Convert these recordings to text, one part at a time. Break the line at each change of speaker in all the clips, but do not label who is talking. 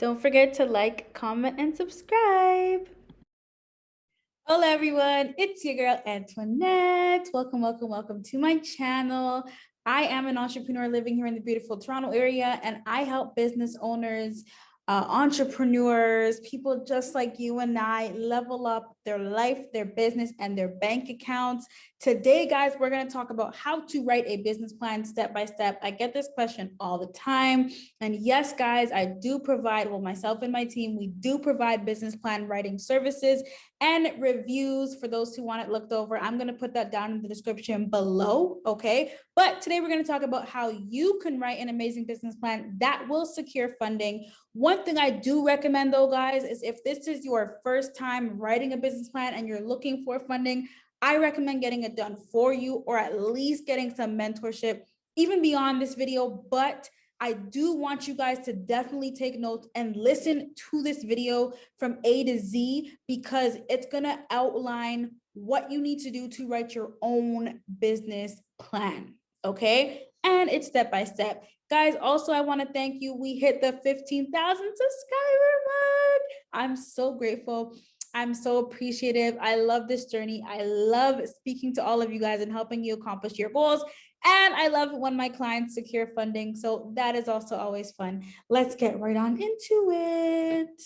Don't forget to like, comment, and subscribe. Hola everyone, it's your girl Antoinette. Welcome to my channel. I am an entrepreneur living here in the beautiful Toronto area, and I help business owners, entrepreneurs, people just like you and I level up their life, their business, and their bank accounts. Today, guys, we're going to talk about how to write a business plan step by step. I get this question all the time. And yes, guys, I do provide, well, myself and my team, we do provide business plan writing services and reviews for those who want it looked over. I'm going to put that down in the description below, okay? But today we're going to talk about how you can write an amazing business plan that will secure funding. One thing I do recommend though, guys, is if this is your first time writing a business plan and you're looking for funding, I recommend getting it done for you, or at least getting some mentorship even beyond this video. But I do want you guys to definitely take notes and listen to this video from A to Z, because it's going to outline what you need to do to write your own business plan. Okay. And it's step by step. Guys, also, I want to thank you. We hit the 15,000 subscriber mark. I'm so grateful. I'm so appreciative. I love this journey. I love speaking to all of you guys and helping you accomplish your goals. And I love when my clients secure funding. So that is also always fun. Let's get right on into it.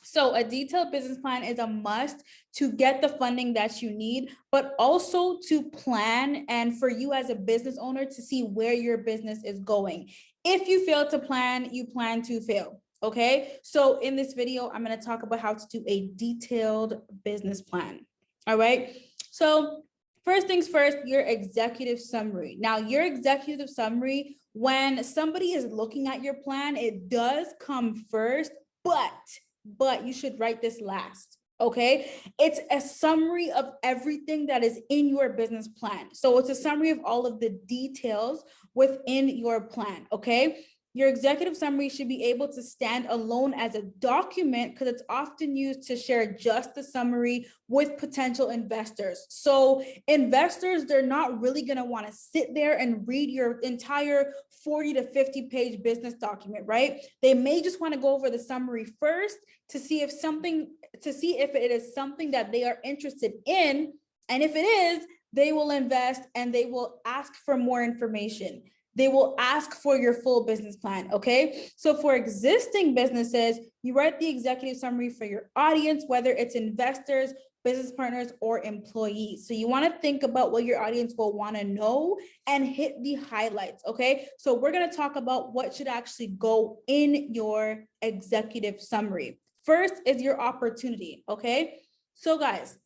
So a detailed business plan is a must to get the funding that you need, but also to plan and for you as a business owner to see where your business is going. If you fail to plan, you plan to fail. Okay, so in this video, I'm going to talk about how to do a detailed business plan. All right, so first things first, your executive summary. Now, your executive summary, when somebody is looking at your plan, it does come first, but you should write this last. Okay, it's a summary of everything that is in your business plan. So it's a summary of all of the details within your plan. Okay, your executive summary should be able to stand alone as a document because it's often used to share just the summary with potential investors. So investors, they're not really going to want to sit there and read your entire 40 to 50 page business document, right? They may just want to go over the summary first to see if it is something that they are interested in. And if it is, they will invest and they will ask for more information. They will ask for your full business plan, okay? So for existing businesses, you write the executive summary for your audience, whether it's investors, business partners, or employees. So you want to think about what your audience will want to know and hit the highlights, okay? So we're going to talk about what should actually go in your executive summary. First is your opportunity, okay? So guys,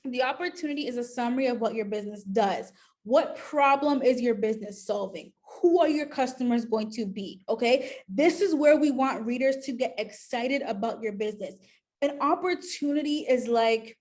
the opportunity is a summary of what your business does. What problem is your business solving? Who are your customers going to be? Okay, this is where we want readers to get excited about your business. An opportunity is like,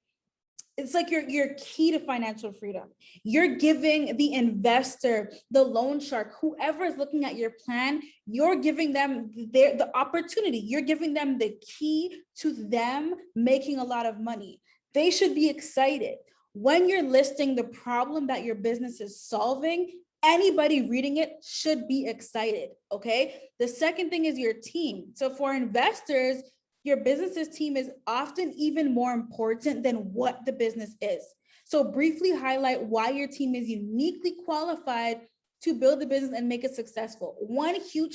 it's like your key to financial freedom. You're giving the investor, the loan shark, whoever is looking at your plan, you're giving them the opportunity. You're giving them the key to them making a lot of money. They should be excited. When you're listing the problem that your business is solving, anybody reading it should be excited, okay? The second thing is your team. So for investors, your business's team is often even more important than what the business is. So briefly highlight why your team is uniquely qualified to build the business and make it successful. One huge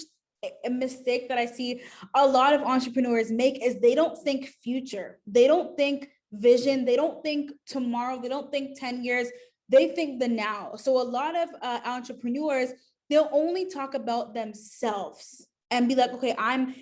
mistake that I see a lot of entrepreneurs make is they don't think future. They don't think vision. They don't think tomorrow. They don't think 10 years. They think the now. So a lot of entrepreneurs, they'll only talk about themselves and be like, okay,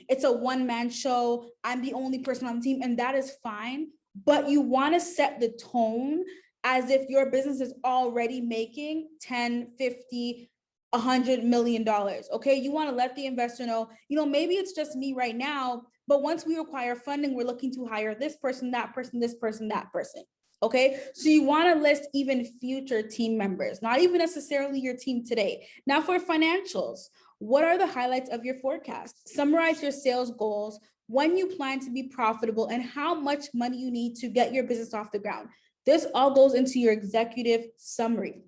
it's a one-man show. I'm the only person on the team, and that is fine. But you want to set the tone as if your business is already making 10, 50, $100 million. Okay, you want to let the investor know, maybe it's just me right now, but once we require funding, we're looking to hire this person, that person, this person, that person. Okay, so you want to list even future team members, not even necessarily your team today. Now for financials, what are the highlights of your forecast? Summarize your sales goals, when you plan to be profitable, and how much money you need to get your business off the ground. This all goes into your executive summary.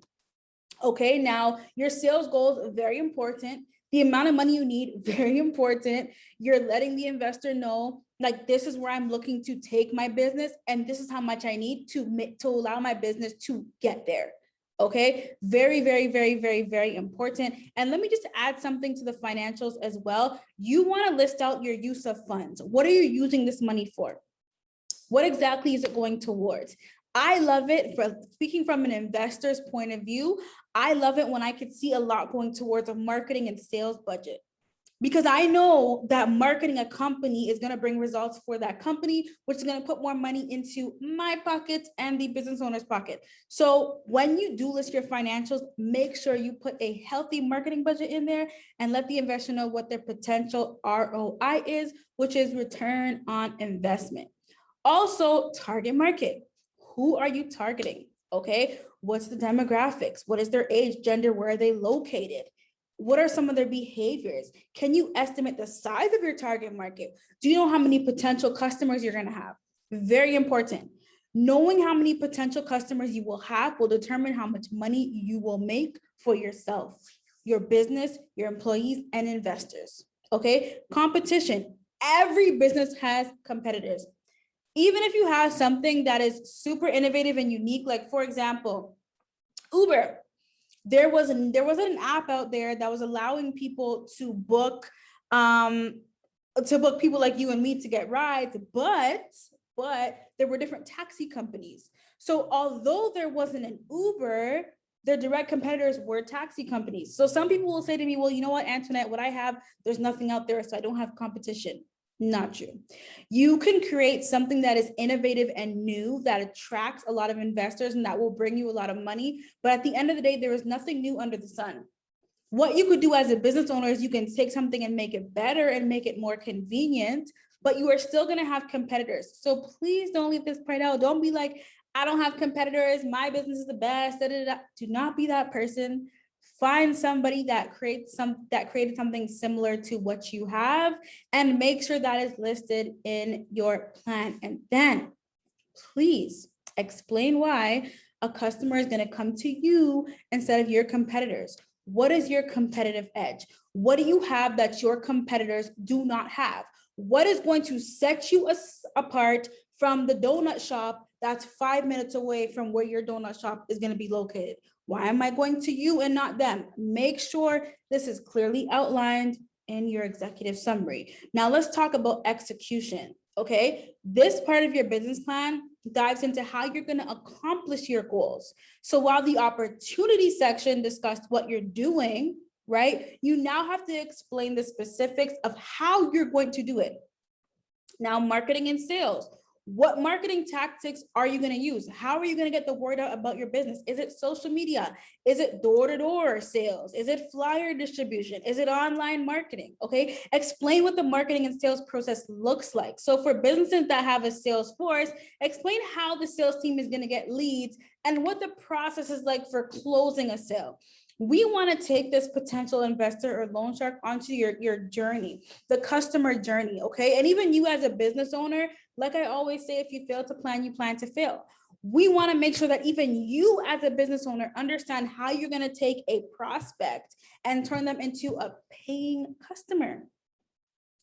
Okay, now your sales goals are very important. The amount of money you need, very important. You're letting the investor know, like, this is where I'm looking to take my business, and this is how much I need to allow my business to get there. Okay, very, very, very, very, very important. And let me just add something to the financials as well. You want to list out your use of funds. What are you using this money for? What exactly is it going towards? I love it, for speaking from an investor's point of view, I love it when I could see a lot going towards a marketing and sales budget, because I know that marketing a company is going to bring results for that company, which is going to put more money into my pockets and the business owner's pocket. So when you do list your financials, make sure you put a healthy marketing budget in there and let the investor know what their potential ROI is, which is return on investment. Also, target market. Who are you targeting? Okay, what's the demographics? What is their age, gender? Where are they located? What are some of their behaviors? Can you estimate the size of your target market? Do you know how many potential customers you're going to have? Very important. Knowing how many potential customers you will have will determine how much money you will make for yourself, your business, your employees, and investors. Okay, competition. Every business has competitors. Even if you have something that is super innovative and unique, like for example, Uber, there was an app out there that was allowing people to book people like you and me to get rides, but there were different taxi companies. So although there wasn't an Uber, their direct competitors were taxi companies. So some people will say to me, well, you know what, Antoinette, what I have, there's nothing out there, so I don't have competition. Not true. You can create something that is innovative and new that attracts a lot of investors and that will bring you a lot of money. But at the end of the day, there is nothing new under the sun. What you could do as a business owner is you can take something and make it better and make it more convenient, but you are still going to have competitors. So please don't leave this part out. Don't be like, I don't have competitors, my business is the best. Da, da, da. Do not be that person. Find somebody that created something similar to what you have and make sure that is listed in your plan. And then please explain why a customer is going to come to you instead of your competitors. What is your competitive edge? What do you have that your competitors do not have? What is going to set you apart from the donut shop that's 5 minutes away from where your donut shop is going to be located? Why am I going to you and not them? Make sure this is clearly outlined in your executive summary. Now let's talk about execution. Okay, this part of your business plan dives into how you're going to accomplish your goals. So while the opportunity section discussed what you're doing, right, you now have to explain the specifics of how you're going to do it. Now, marketing and sales. What marketing tactics are you going to use? How are you going to get the word out about your business? Is it social media? Is it door-to-door sales? Is it flyer distribution? Is it online marketing? Okay, explain what the marketing and sales process looks like. So for businesses that have a sales force, explain how the sales team is going to get leads and what the process is like for closing a sale. We want to take this potential investor or loan shark onto your journey, the customer journey, okay? And even you as a business owner, like I always say, if you fail to plan, you plan to fail. We want to make sure that even you as a business owner understand how you're going to take a prospect and turn them into a paying customer,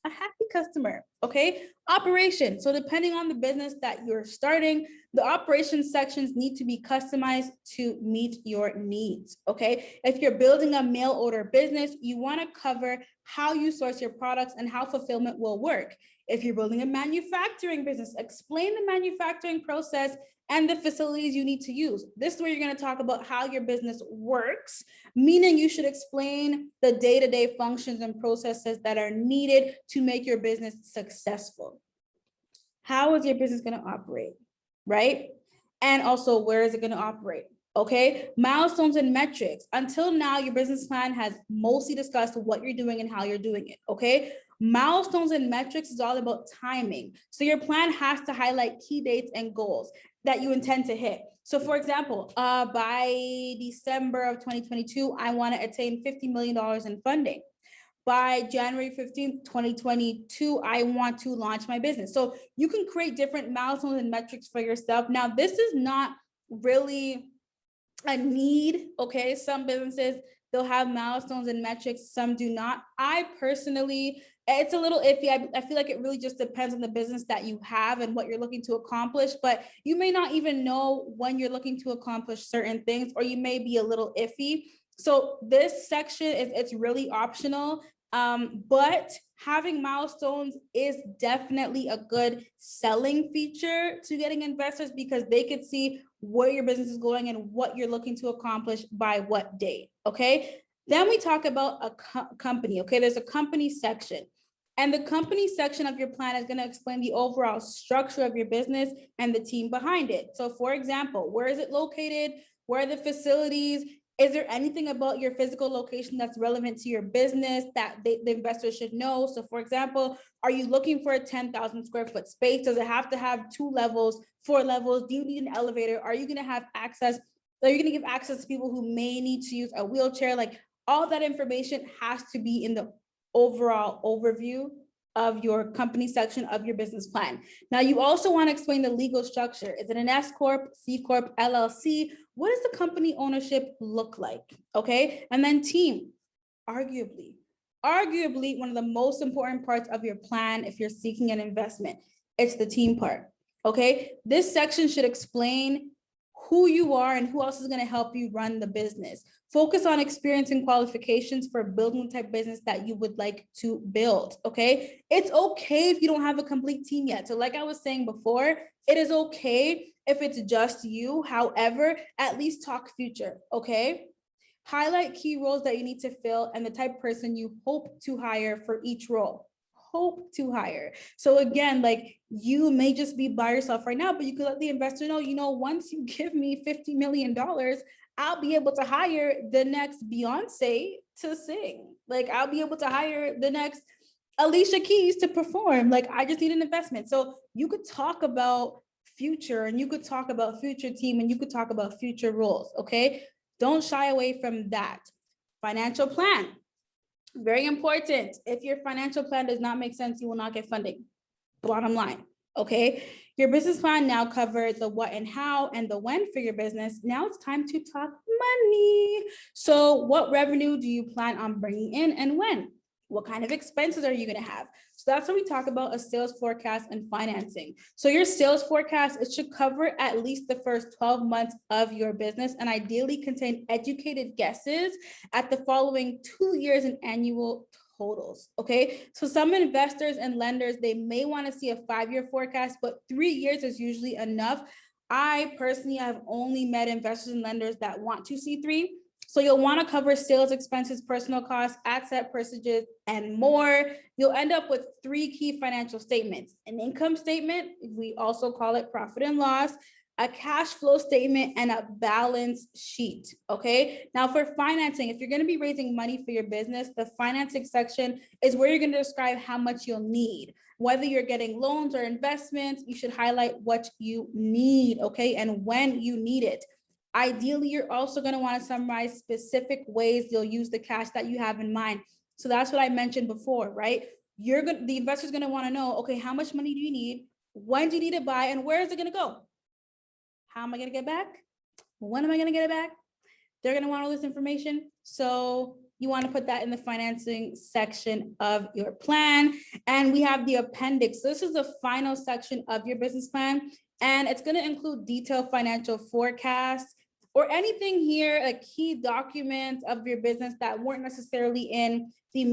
a happy customer, okay? Operation. So depending on the business that you're starting, the operations sections need to be customized to meet your needs, okay? If you're building a mail order business, you want to cover how you source your products and how fulfillment will work. If you're building a manufacturing business, explain the manufacturing process and the facilities you need to use. This is where you're going to talk about how your business works, meaning you should explain the day-to-day functions and processes that are needed to make your business successful. How is your business going to operate, right? And also, where is it going to operate? Okay, milestones and metrics. Until now, your business plan has mostly discussed what you're doing and how you're doing it, okay? Milestones and metrics is all about timing. So your plan has to highlight key dates and goals that you intend to hit. So for example, by December of 2022, I want to attain $50 million in funding. By January 15th, 2022, I want to launch my business. So you can create different milestones and metrics for yourself. Now, this is not really a need, okay? Some businesses, They'll have milestones and metrics. Some do not. I personally, it's a little iffy. I feel like it really just depends on the business that you have and what you're looking to accomplish, but you may not even know when you're looking to accomplish certain things, or you may be a little iffy. So this section it's really optional. But having milestones is definitely a good selling feature to getting investors, because they could see where your business is going and what you're looking to accomplish by what date. Okay. Then we talk about a company. Okay. There's a company section. And the company section of your plan is going to explain the overall structure of your business and the team behind it. So, for example, where is it located? Where are the facilities? Is there anything about your physical location that's relevant to your business that the investors should know? So, for example, are you looking for a 10,000 square foot space? Does it have to have 2 levels, 4 levels? Do you need an elevator? Are you going to have access? Are you going to give access to people who may need to use a wheelchair? Like, all that information has to be in the overall overview of your company section of your business plan. Now, you also want to explain the legal structure. Is it an S Corp, C Corp, LLC? What does the company ownership look like? Okay. And then team, arguably one of the most important parts of your plan if you're seeking an investment, it's the team part. Okay. This section should explain who you are and who else is going to help you run the business. Focus on experience and qualifications for building the type of business that you would like to build. Okay. It's okay if you don't have a complete team yet. So, like I was saying before, it is okay if it's just you. However, at least talk future. Okay. Highlight key roles that you need to fill and the type of person you hope to hire for each role. Hope to hire. So again, like, you may just be by yourself right now, but you could let the investor know, once you give me $50 million, I'll be able to hire the next Beyonce to sing. Like, I'll be able to hire the next Alicia Keys to perform. Like, I just need an investment. So you could talk about future, and you could talk about future team, and you could talk about future roles. Okay. Don't shy away from that. Financial plan. Very important. If your financial plan does not make sense, you will not get funding. Bottom line. Okay. Your business plan now covers the what and how and the when for your business. Now it's time to talk money. So, what revenue do you plan on bringing in and when? What kind of expenses are you going to have? So that's when we talk about a sales forecast and financing. So your sales forecast, it should cover at least the first 12 months of your business and ideally contain educated guesses at the following 2 years in annual totals. Okay. So some investors and lenders, they may want to see a 5-year forecast, but 3 years is usually enough. I personally have only met investors and lenders that want to see 3. So you'll want to cover sales expenses, personal costs, asset percentages, and more. You'll end up with 3 key financial statements: an income statement, we also call it profit and loss, a cash flow statement, and a balance sheet. Okay. Now for financing, if you're going to be raising money for your business, the financing section is where you're going to describe how much you'll need. Whether you're getting loans or investments, you should highlight what you need. Okay. And when you need it. Ideally, you're also going to want to summarize specific ways you'll use the cash that you have in mind. So that's what I mentioned before, right? The investor's going to want to know, okay, how much money do you need? When do you need it by? And where is it going to go? How am I going to get back? When am I going to get it back? They're going to want all this information. So you want to put that in the financing section of your plan. And we have the appendix. So this is the final section of your business plan. And it's going to include detailed financial forecasts or anything here, like key documents of your business that weren't necessarily in the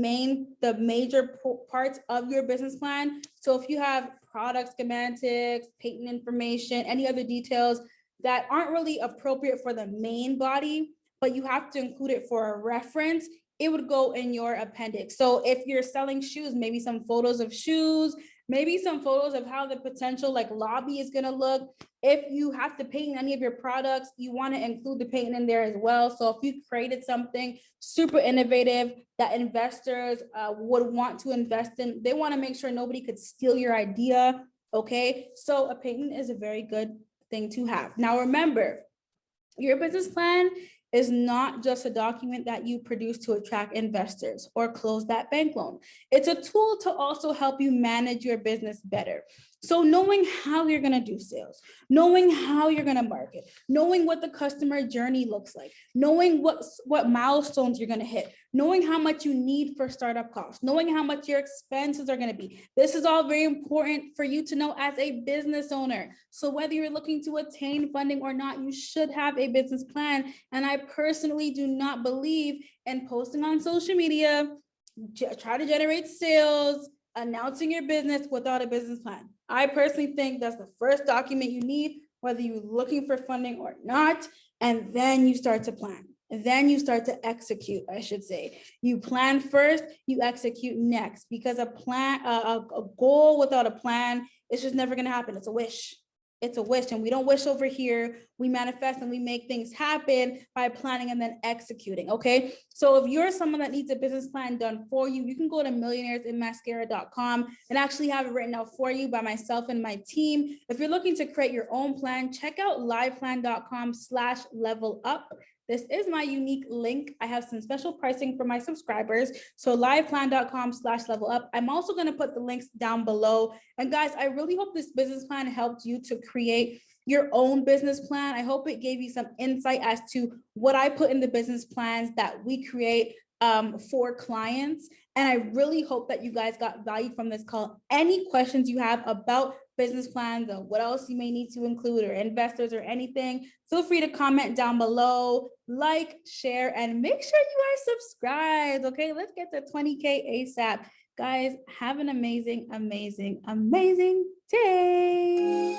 major parts of your business plan. So if you have product schematics, patent information, any other details that aren't really appropriate for the main body, but you have to include it for a reference, it would go in your appendix. So if you're selling shoes, maybe some photos of shoes, maybe some photos of how the potential lobby is going to look. If you have to patent any of your products, you want to include the patent in there as well. So if you created something super innovative that investors would want to invest in, they want to make sure nobody could steal your idea. Okay. So a patent is a very good thing to have. Now, remember, your business plan is not just a document that you produce to attract investors or close that bank loan. It's a tool to also help you manage your business better. So knowing how you're going to do sales, knowing how you're going to market, knowing what the customer journey looks like, knowing what milestones you're going to hit, knowing how much you need for startup costs, knowing how much your expenses are going to be. This is all very important for you to know as a business owner. So whether you're looking to attain funding or not, you should have a business plan. And I personally do not believe in posting on social media, try to generate sales, announcing your business without a business plan. I personally think that's the first document you need, whether you're looking for funding or not, and then you start to plan. And then you start to execute, I should say. You plan first, you execute next, because a goal without a plan, it's just never going to happen. It's a wish. It's a wish, and we don't wish over here. We manifest and we make things happen by planning and then executing, okay? So if you're someone that needs a business plan done for you, you can go to millionairesinmascara.com and actually have it written out for you by myself and my team. If you're looking to create your own plan, check out liveplan.com/level-up. This is my unique link. I have some special pricing for my subscribers. So liveplan.com/level-up. I'm also going to put the links down below. And guys, I really hope this business plan helped you to create your own business plan. I hope it gave you some insight as to what I put in the business plans that we create for clients. And I really hope that you guys got value from this call. Any questions you have about business plans or what else you may need to include, or investors or anything, feel free to comment down below, like, share, and make sure you are subscribed. Okay, let's get to 20K ASAP. Guys, have an amazing, amazing, amazing day.